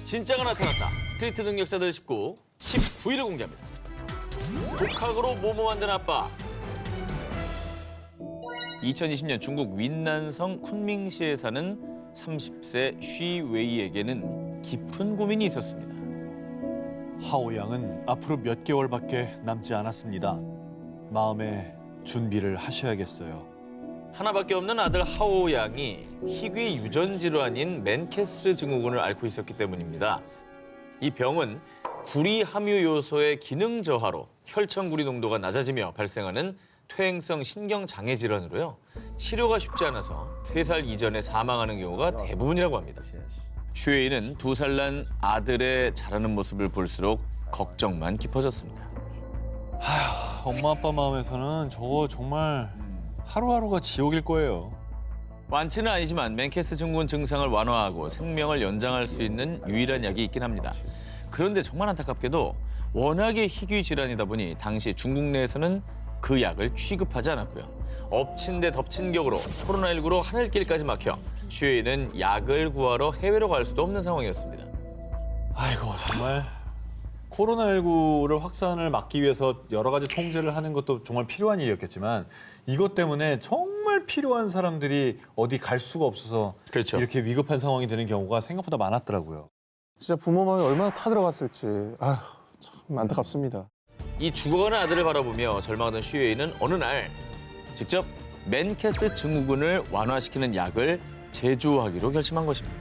진짜가 나타났다. 스트리트 능력자들 19, 19일을 공개합니다. 독학으로 모모 만든 아빠. 2020년 중국 윈난성 쿤밍시에 사는 30세 쉬 웨이에게는 깊은 고민이 있었습니다. 하오 양은 앞으로 몇 개월밖에 남지 않았습니다. 마음의 준비를 하셔야겠어요. 하나밖에 없는 아들 하오 양이 희귀 유전 질환인 맨케스 증후군을 앓고 있었기 때문입니다. 이 병은 구리 함유 요소의 기능 저하로 혈청 구리 농도가 낮아지며 발생하는 퇴행성 신경 장애 질환으로요. 치료가 쉽지 않아서 3살 이전에 사망하는 경우가 대부분이라고 합니다. 슈웨이는 2살 난 아들의 자라는 모습을 볼수록 걱정만 깊어졌습니다. 엄마 아빠 마음에서는 저거 정말 하루하루가 지옥일 거예요. 완치는 아니지만 맨케스 증후군 증상을 완화하고 생명을 연장할 수 있는 유일한 약이 있긴 합니다. 그런데 정말 안타깝게도 워낙에 희귀 질환이다 보니 당시 중국 내에서는 그 약을 취급하지 않았고요. 엎친 데 덮친 격으로 코로나19로 하늘길까지 막혀 슈웨이는 약을 구하러 해외로 갈 수도 없는 상황이었습니다. 아이고 정말 코로나19를 확산을 막기 위해서 여러 가지 통제를 하는 것도 정말 필요한 일이었겠지만 이것 때문에 정말 필요한 사람들이 어디 갈 수가 없어서 그렇죠. 이렇게 위급한 상황이 되는 경우가 생각보다 많았더라고요. 진짜 부모 마음이 얼마나 타들어갔을지 아휴 참 안타깝습니다. 이 죽어가는 아들을 바라보며 절망하던 슈웨이는 어느 날 직접 맨케스 증후군을 완화시키는 약을 제조하기로 결심한 것입니다.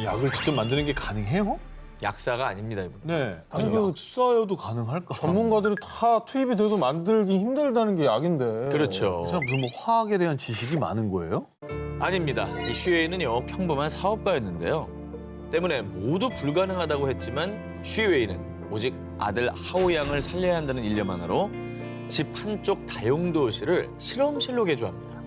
약을 직접 만드는 게 가능해요? 약사가 아닙니다, 이분. 네. 아니 아니요. 약사여도 가능할까? 전문가들이 다 투입이 돼도 만들기 힘들다는 게 약인데. 그렇죠. 이 사람 무슨 뭐 화학에 대한 지식이 많은 거예요? 아닙니다. 이 슈웨이는요 평범한 사업가였는데요. 때문에 모두 불가능하다고 했지만 슈웨이는 오직 아들 하오 양을 살려야 한다는 일념 하나로 집 한쪽 다용도실을 실험실로 개조합니다.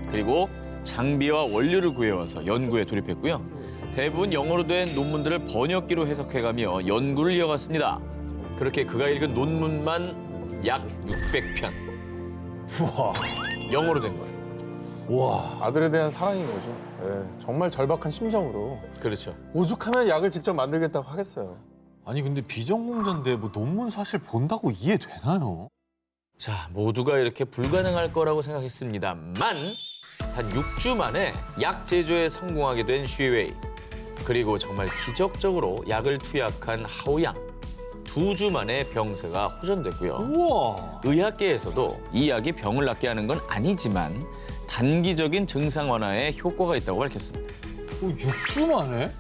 그리고 장비와 원료를 구해와서 연구에 돌입했고요. 대부분 영어로 된 논문들을 번역기로 해석해가며 연구를 이어갔습니다. 그렇게 그가 읽은 논문만 약 600편. 우와. 영어로 된 거예요. 와. 아들에 대한 사랑인 거죠. 예, 정말 절박한 심정으로 그렇죠. 오죽하면 약을 직접 만들겠다고 하겠어요. 아니 근데 비전공자인데 뭐 논문 사실 본다고 이해되나요? 자, 모두가 이렇게 불가능할 거라고 생각했습니다만 한 6주 만에 약 제조에 성공하게 된 슈웨이. 그리고 정말 기적적으로 약을 투약한 하오양. 2주 만에 병세가 호전됐고요. 우와. 의학계에서도 이 약이 병을 낫게 하는 건 아니지만 단기적인 증상 완화에 효과가 있다고 밝혔습니다. 6주 만에?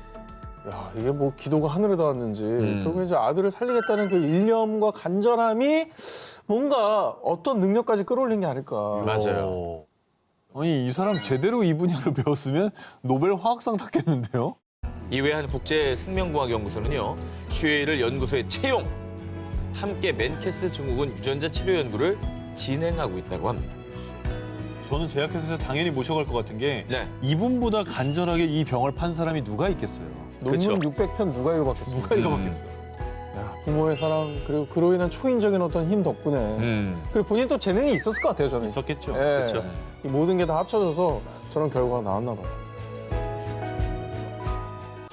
야 이게 뭐 기도가 하늘에 닿았는지 결국 이제 아들을 살리겠다는 그 일념과 간절함이 뭔가 어떤 능력까지 끌어올린 게 아닐까. 맞아요. 아니 이 사람 제대로 이 분야로 배웠으면 노벨 화학상 탔겠는데요? 이외 한 국제 생명공학연구소는요. 슈웨이를 연구소에 채용. 함께 맨케스 증후군 유전자 치료 연구를 진행하고 있다고 합니다. 저는 제약회사에서 당연히 모셔갈 것 같은 게 네. 이분보다 간절하게 이 병을 판 사람이 누가 있겠어요? 논문 그렇죠. 600편 누가 읽어봤겠습니까? 누가 읽어봤겠어요? 야, 부모의 사랑 그리고 그로 인한 초인적인 어떤 힘 덕분에 그리고 본인 또 재능이 있었을 것 같아요 저는. 있었겠죠. 예, 그렇죠. 이 모든 게 다 합쳐져서 저런 결과가 나왔나 봐요.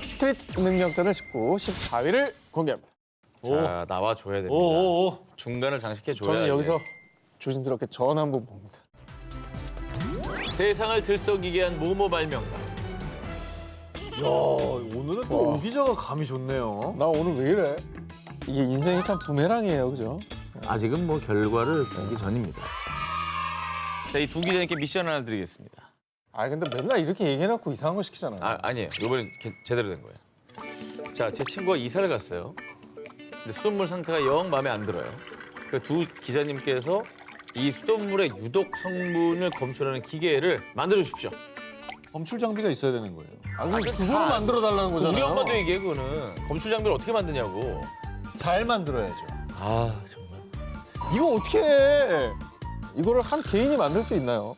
스트리트 능력자들 19, 14위를 공개합니다. 자, 나와줘야 됩니다. 오오오. 중간을 장식해줘야 저는 돼요. 여기서 조심스럽게 전 한번 봅니다. 세상을 들썩이게 한 모모 발명가. 야 오늘은 또 와. 오 기자가 감이 좋네요. 나 오늘 왜 이래? 이게 인생이 참 부메랑이에요, 그죠? 아직은 뭐 결과를 보기 전입니다. 자, 이 두 기자님께 미션 하나 드리겠습니다. 아 근데 맨날 이렇게 얘기해놓고 이상한 거 시키잖아요. 아니에요. 이번엔 제대로 된 거예요. 자, 제 친구가 이사를 갔어요. 근데 수돗물 상태가 영 마음에 안 들어요. 그 두 기자님께서 이 수돗물의 유독 성분을 검출하는 기계를 만들어 주십시오. 검출 장비가 있어야 되는 거예요. 그걸 만들어 달라는 거잖아요. 우리 엄마도 얘기해, 그거는. 검출 장비를 어떻게 만드냐고. 잘 만들어야죠. 아, 정말. 이거 어떻게 해? 이거를 한 개인이 만들 수 있나요?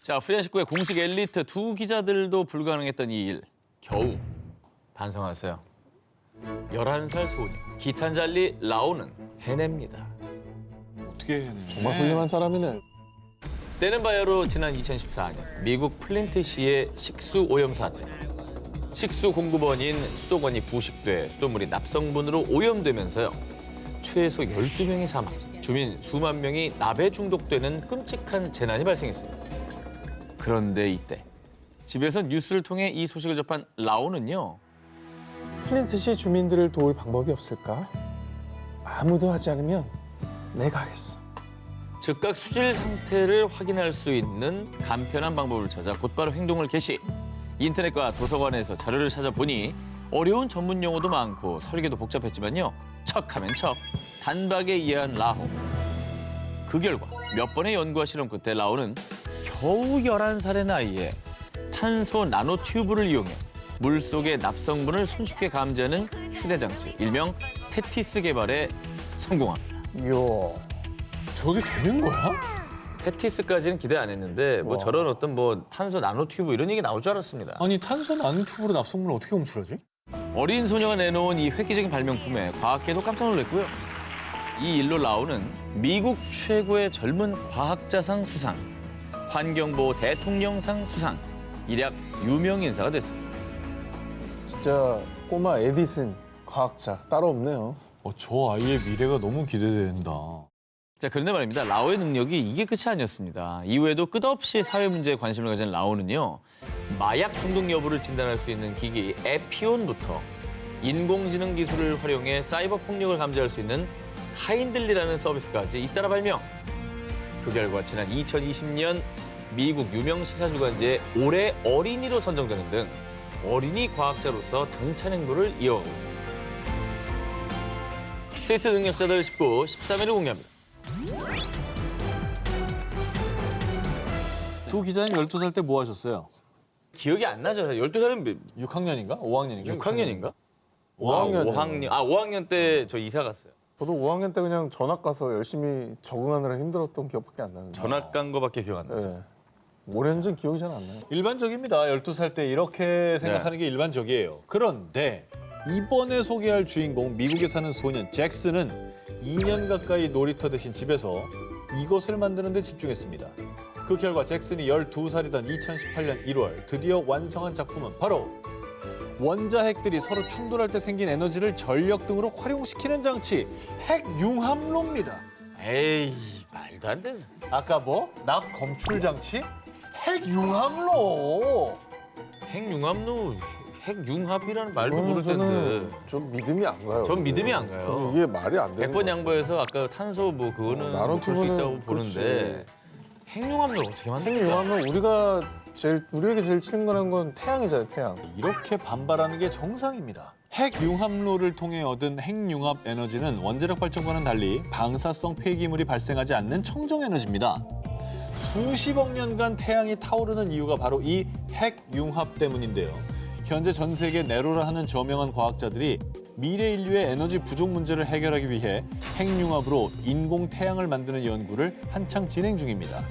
자, 프리안식구의 공식 엘리트 두 기자들도 불가능했던 이 일. 겨우 반성하세요. 11살 소녀 기탄잘리 라오는 해냅니다. 어떻게 해내? 정말 훌륭한 사람이네. 때는 바야로 지난 2014년 미국 플린트시의 식수 오염 사태. 식수 공급원인 수도관이 부식돼 수돗물이 납성분으로 오염되면서요. 최소 12명이 사망, 주민 수만 명이 납에 중독되는 끔찍한 재난이 발생했습니다. 그런데 이때 집에서 뉴스를 통해 이 소식을 접한 라오는요. 클린트 씨 주민들을 도울 방법이 없을까? 아무도 하지 않으면 내가 하겠어. 즉각 수질 상태를 확인할 수 있는 간편한 방법을 찾아 곧바로 행동을 개시. 인터넷과 도서관에서 자료를 찾아보니 어려운 전문 용어도 많고 설계도 복잡했지만요. 척하면 척, 단박에 이해한 라오. 그 결과 몇 번의 연구와 실험 끝에 라오는 겨우 11살의 나이에 탄소 나노 튜브를 이용해 물속의 납성분을 손쉽게 감지하는 휴대장치, 일명 테티스 개발에 성공합니다. 이야. 저게 되는 거야? 테티스까지는 기대 안 했는데 뭐 와. 저런 어떤 뭐 탄소 나노 튜브 이런 얘기 나올 줄 알았습니다. 아니 탄소 나노 튜브로 납성분을 어떻게 검출하지? 어린 소녀가 내놓은 이 획기적인 발명품에 과학계도 깜짝 놀랐고요. 이 일로 라오는 미국 최고의 젊은 과학자상 수상, 환경보호 대통령상 수상, 일약 유명 인사가 됐습니다. 진짜 꼬마 에디슨 과학자 따로 없네요. 저 아이의 미래가 너무 기대된다. 자, 그런데 말입니다. 라오의 능력이 이게 끝이 아니었습니다. 이후에도 끝없이 사회 문제에 관심을 가진 라오는요. 마약 중독 여부를 진단할 수 있는 기기 에피온부터 인공지능 기술을 활용해 사이버 폭력을 감지할 수 있는 카인들리라는 서비스까지 잇따라 발명. 그 결과 지난 2020년 미국 유명 시사주간지에 올해 어린이로 선정되는 등 어린이 과학자로서 당찬 행보를 이어가고 있습니다. 스테이트 능력자들 19, 13회를 공개합니다. 두 기자님 12살 때 뭐 하셨어요? 기억이 안 나죠. 12살은 6학년인가? 5학년인가? 6학년인가? 5학년. 5학년. 아, 5학년 때 저 이사 갔어요. 저도 5학년 때 그냥 전학 가서 열심히 적응하느라 힘들었던 기억밖에 안 나는데. 전학 간 거밖에 기억 안 나요. 네. 오래전 기억이 잘 안 나요. 일반적입니다. 12살 때 이렇게 생각하는 게 일반적이에요. 그런데 이번에 소개할 주인공 미국에 사는 소년 잭슨은 2년 가까이 놀이터 대신 집에서 이것을 만드는 데 집중했습니다. 그 결과 잭슨이 12살이던 2018년 1월 드디어 완성한 작품은 바로 원자핵들이 서로 충돌할 때 생긴 에너지를 전력 등으로 활용시키는 장치 핵융합로입니다. 에이, 말도 안 되는. 아까 뭐? 납 검출 장치? 핵융합로! 핵융합로, 핵융합이라는 말도 이거는 모를 텐데. 저는 좀 믿음이 안 가요. 전 믿음이 안 가요. 저는 이게 말이 안 되는 100번 것 같아요. 양보해서 아까 탄소 뭐 그거는 나노 볼 수 튜브는 있다고 보는데 그렇지. 핵융합로를 어떻게 만들까? 핵융합은 우리에게 제일 친근한 건 태양이잖아요, 태양. 이렇게 반발하는 게 정상입니다. 핵융합로를 통해 얻은 핵융합 에너지는 원자력 발전과는 달리 방사성 폐기물이 발생하지 않는 청정 에너지입니다. 수십억 년간 태양이 타오르는 이유가 바로 이 핵융합 때문인데요. 현재 전 세계 네로라 하는 저명한 과학자들이 미래 인류의 에너지 부족 문제를 해결하기 위해 핵융합으로 인공 태양을 만드는 연구를 한창 진행 중입니다.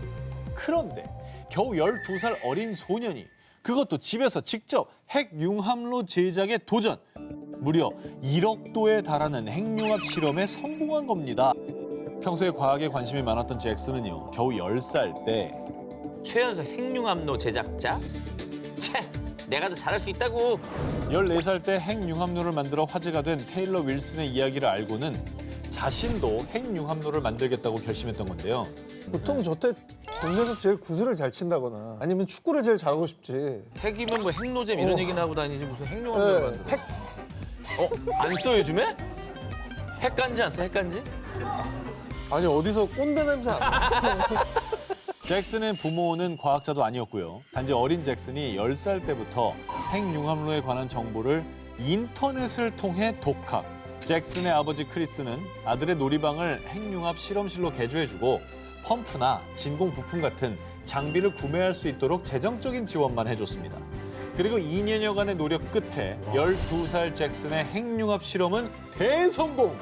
그런데 겨우 12살 어린 소년이 그것도 집에서 직접 핵융합로 제작에 도전! 무려 1억 도에 달하는 핵융합 실험에 성공한 겁니다. 평소에 과학에 관심이 많았던 잭슨은요, 겨우 10살 때 최연소 핵융합로 제작자? 채, 내가 더 잘할 수 있다고. 14살 때 핵융합로를 만들어 화제가 된 테일러 윌슨의 이야기를 알고는 자신도 핵융합로를 만들겠다고 결심했던 건데요. 보통 저때 동네에서 제일 구슬을 잘 친다거나 아니면 축구를 제일 잘하고 싶지. 핵이면 뭐 핵노잼 이런 얘기나 하고 다니지 무슨 핵융합로를 네, 만들어. 핵 안 써 요즘에? 핵간지 안 써? 핵간지? 아니 어디서 꼰대 냄새 안 나. 잭슨의 부모는 과학자도 아니었고요. 단지 어린 잭슨이 10살 때부터 핵융합로에 관한 정보를 인터넷을 통해 독학. 잭슨의 아버지 크리스는 아들의 놀이방을 핵융합 실험실로 개조해주고 펌프나 진공 부품 같은 장비를 구매할 수 있도록 재정적인 지원만 해줬습니다. 그리고 2년여간의 노력 끝에 12살 잭슨의 핵융합 실험은 대성공!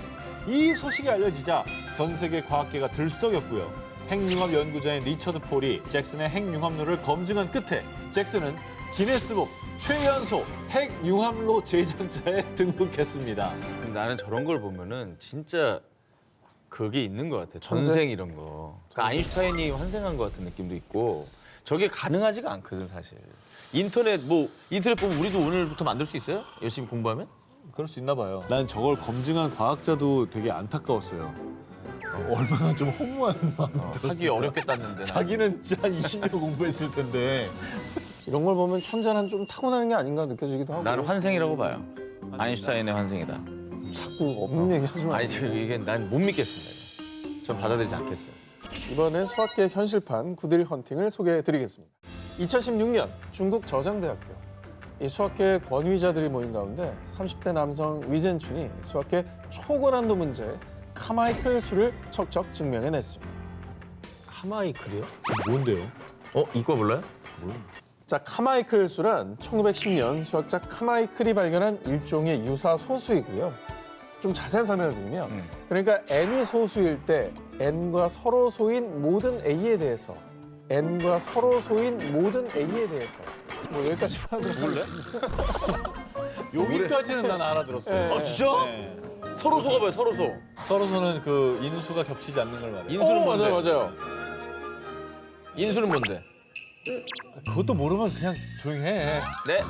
이 소식이 알려지자 전 세계 과학계가 들썩였고요. 핵융합 연구자인 리처드 폴이 잭슨의 핵융합로를 검증한 끝에 잭슨은 기네스북 최연소 핵융합로 제작자에 등극했습니다. 나는 저런 걸 보면은 진짜 그게 있는 것 같아. 천재? 전생 이런 거. 그러니까 아인슈타인이 환생한 것 같은 느낌도 있고. 저게 가능하지가 않거든 사실. 인터넷 보면 우리도 오늘부터 만들 수 있어요? 열심히 공부하면? 그럴 수 있나 봐요. 난 저걸 검증한 과학자도 되게 안타까웠어요. 얼마나 좀 허무한 마음 들었을까. 하기 어렵겠다는데. 자기는 진짜 한 20년 공부했을 텐데. 이런 걸 보면 천재는 좀 타고나는 게 아닌가 느껴지기도 하고. 나는 환생이라고 봐요. 아인슈타인의 환생이다. 자꾸 없는 얘기 하지 마. 아니 이게 난 못 믿겠습니다. 전 받아들이지 않겠어요. 이번엔 수학계 현실판 구딜 헌팅을 소개해드리겠습니다. 2016년 중국 저장대학교. 이 수학계 권위자들이 모인 가운데 30대 남성 위젠춘이 수학계 초고난도 문제 카마이클 수를 척척 증명해냈습니다. 카마이클이요? 뭔데요? 이거 몰라요? 자, 카마이클 수란 1910년 수학자 카마이클이 발견한 일종의 유사 소수이고요. 좀 자세한 설명을 드리면 그러니까 n이 소수일 때 n과 서로 소인 모든 a에 대해서 n과 서로 소인 모든 a에 대해서 뭐 여기까지 알아들었어요. 여기까지는 난 알아들었어요. 아 진짜? 네. 서로소가 뭐야 서로소? 서로서는 그 인수가 겹치지 않는 걸 말해요. 인수는 뭔데? 맞아요. 인수는 뭔데? 그것도 모르면 그냥 조용히 해. 네.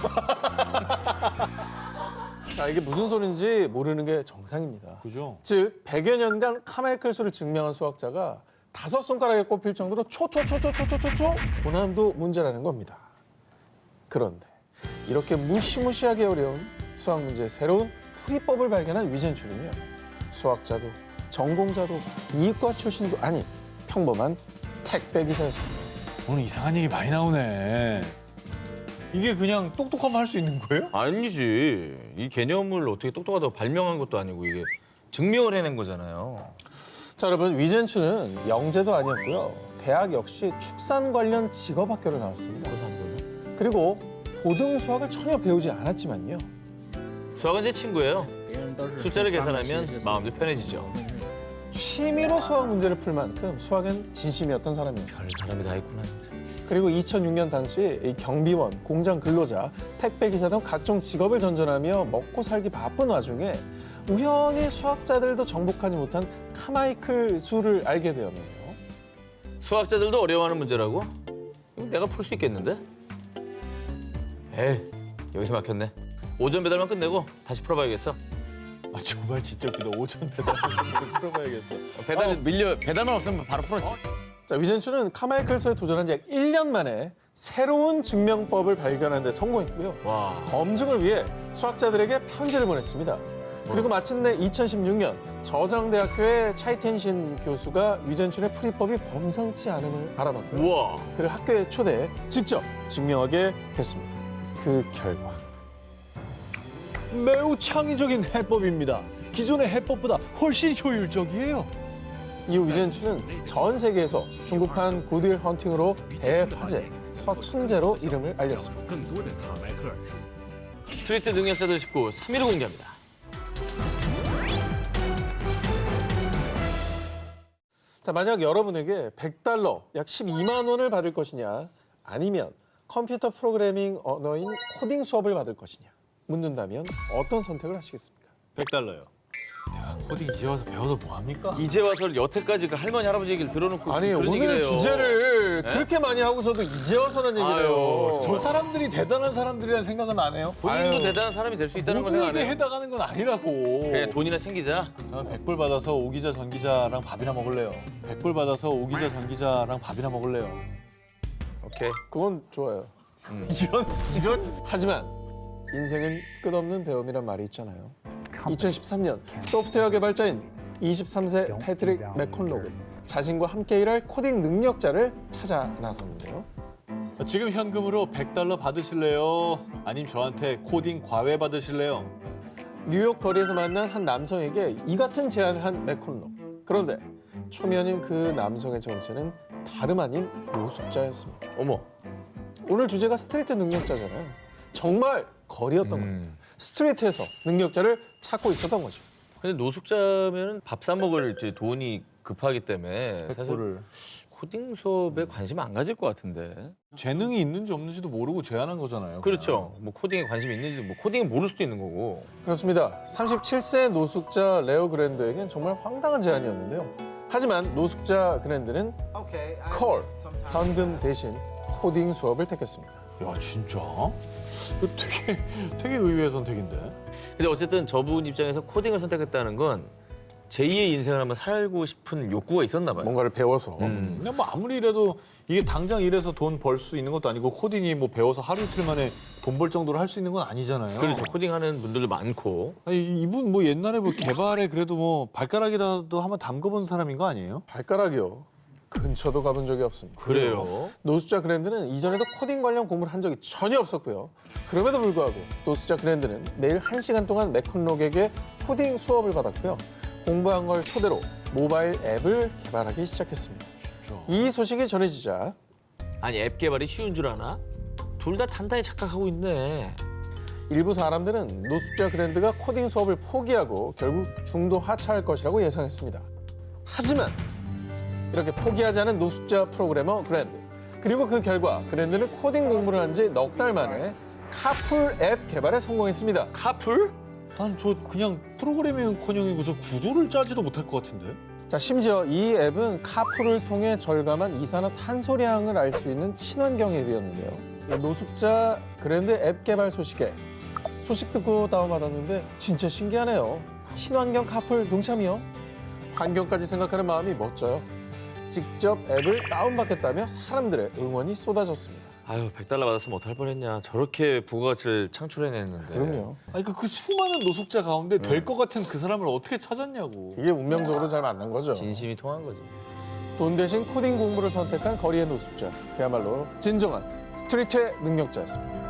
자, 이게 무슨 소리인지 모르는 게 정상입니다. 그죠? 즉 100여 년간 카마이클 수를 증명한 수학자가 5손가락에 꼽힐 정도로 초초초초초초초초 고난도 문제라는 겁니다. 그런데 이렇게 무시무시하게 어려운 수학 문제의 새로운 풀이법을 발견한 위젠춘이며 수학자도 전공자도 이과 출신도 아닌 평범한 택배 기사였습니다. 오늘 이상한 얘기 많이 나오네. 이게 그냥 똑똑하면 할 수 있는 거예요? 아니지. 이 개념을 어떻게 똑똑하다고 발명한 것도 아니고 이게 증명을 해낸 거잖아요. 자, 여러분 위젠춘은 영재도 아니었고요. 대학 역시 축산 관련 직업학교를 나왔습니다. 그리고 고등 수학을 전혀 배우지 않았지만요. 수학은 제 친구예요. 숫자를 계산하면 마음도 편해지죠. 취미로 수학 문제를 풀 만큼 수학엔 진심이었던 사람이었어요. 별 사람이 다 있구나 진짜. 그리고 2006년 당시 이 경비원, 공장 근로자, 택배 기사 등 각종 직업을 전전하며 먹고 살기 바쁜 와중에 우연히 수학자들도 정복하지 못한 카마이클 수를 알게 되었는데요. 수학자들도 어려워하는 문제라고? 이거 내가 풀 수 있겠는데? 에이, 여기서 막혔네. 오전 배달만 끝내고 다시 풀어봐야겠어. 아, 정말 진짜 웃기다. 오전 배달 풀어봐야겠어. 배달만 없으면 바로 풀었지. 자, 위젠춘은 카마이클 수에 도전한 지 약 1년 만에 새로운 증명법을 발견하는 데 성공했고요. 와. 검증을 위해 수학자들에게 편지를 보냈습니다. 그리고 마침내 2016년 저장대학교의 차이텐신 교수가 위젠춘의 풀이법이 범상치 않음을 알아봤고요. 우와. 그를 학교에 초대해 직접 증명하게 했습니다. 그 결과 매우 창의적인 해법입니다. 기존의 해법보다 훨씬 효율적이에요. 이후 위젠춘은 전 세계에서 중국판 구딜 헌팅으로 대화제, 수학 천재로 이름을 알렸습니다. 更多的卡麦克尔数。 스트리트 능력자들 19 3위를 공개합니다. 자, 만약 여러분에게 $100, 약 12만 원을 받을 것이냐, 아니면 컴퓨터 프로그래밍 언어인 코딩 수업을 받을 것이냐 묻는다면 어떤 선택을 하시겠습니까? $100요. 내가 코딩 이제 와서 배워서 뭐 합니까? 이제 와서 여태까지 그 할머니 할아버지 얘기를 들어놓고 아니, 그런 오늘 얘기를 해요. 주제를 네? 그렇게 많이 하고서도 이제 와서는 얘기를 아유, 해요. 저 사람들이 대단한 사람들이라는 생각은 안 해요? 본인도 아유. 대단한 사람이 될 수 있다는 건 생각 안 모두에게 해요. 해당하는 건 아니라고. 그냥 돈이나 챙기자. 저는 100불 받아서 오기자 전 기자랑 밥이나 먹을래요. 100불 받아서 오기자 전 기자랑 밥이나 먹을래요. 오케이. 그건 좋아요. 이런 하지만 인생은 끝없는 배움이란 말이 있잖아요. 2013년 소프트웨어 개발자인 23세 패트릭 맥콘록은 자신과 함께 일할 코딩 능력자를 찾아 나섰는데요. 지금 현금으로 $100 받으실래요? 아님 저한테 코딩 과외 받으실래요? 뉴욕 거리에서 만난 한 남성에게 이 같은 제안을 한 맥콘록. 그런데 초면인 그 남성의 정체는 다름 아닌 노숙자였습니다. 어머. 오늘 주제가 스트리트 능력자잖아요. 정말 거리였던 겁니다. 스트리트에서 능력자를 찾고 있었던 거죠. 근데 노숙자면은 밥 사 먹을 이제 돈이 급하기 때문에 사실 100불을. 코딩 수업에 관심 안 가질 것 같은데. 재능이 있는지 없는지도 모르고 제안한 거잖아요. 그렇죠. 뭐 코딩에 관심이 있는지 뭐 코딩을 모를 수도 있는 거고. 그렇습니다. 37세 노숙자 레오 그랜드에겐 정말 황당한 제안이었는데요. 하지만 노숙자 그랜드는 콜, 현금 대신 코딩 수업을 택했습니다. 야 진짜? 이거 되게 의외의 선택인데. 근데 어쨌든 저분 입장에서 코딩을 선택했다는 건 제2의 인생을 한번 살고 싶은 욕구가 있었나 봐요. 뭔가를 배워서 그냥 뭐 아무리 이래도 이게 당장 일해서 돈 벌 수 있는 것도 아니고 코딩이 뭐 배워서 하루 이틀 만에 돈 벌 정도로 할 수 있는 건 아니잖아요. 그렇죠. 코딩하는 분들도 많고. 아니, 이분 뭐 옛날에 뭐 개발에 그래도 뭐 발가락이라도 한번 담궈본 사람인 거 아니에요? 발가락이요. 근처도 가본 적이 없습니다. 그래요. 노숙자 그랜드는 이전에도 코딩 관련 공부를 한 적이 전혀 없었고요. 그럼에도 불구하고 노숙자 그랜드는 매일 1시간 동안 메컨록에게 코딩 수업을 받았고요. 공부한 걸 토대로 모바일 앱을 개발하기 시작했습니다. 진짜. 이 소식이 전해지자 아니 앱 개발이 쉬운 줄 아나? 둘 다 단단히 착각하고 있네. 일부 사람들은 노숙자 그랜드가 코딩 수업을 포기하고 결국 중도 하차할 것이라고 예상했습니다. 하지만 이렇게 포기하지 않은 노숙자 프로그래머 그랜드. 그리고 그 결과 그랜드는 코딩 공부를 한 지 넉 달 만에 카풀 앱 개발에 성공했습니다. 카풀? 난 저 그냥 프로그래밍커녕이고 저 구조를 짜지도 못할 것 같은데. 자, 심지어 이 앱은 카풀을 통해 절감한 이산화탄소량을 알 수 있는 친환경 앱이었는데요. 이 노숙자 그랜드 앱 개발 소식 듣고 다운받았는데 진짜 신기하네요. 친환경 카풀 동참이요. 환경까지 생각하는 마음이 멋져요. 직접 앱을 다운받겠다며 사람들의 응원이 쏟아졌습니다. 아유 100달러 받았으면 어떡할 뻔했냐. 저렇게 부가가치를 창출해냈는데. 그럼요. 아니 그 수많은 노숙자 가운데 될 것 같은 그 사람을 어떻게 찾았냐고. 이게 운명적으로 잘 만난 거죠. 진심이 통한 거지. 돈 대신 코딩 공부를 선택한 거리의 노숙자. 그야말로 진정한 스트리트의 능력자였습니다.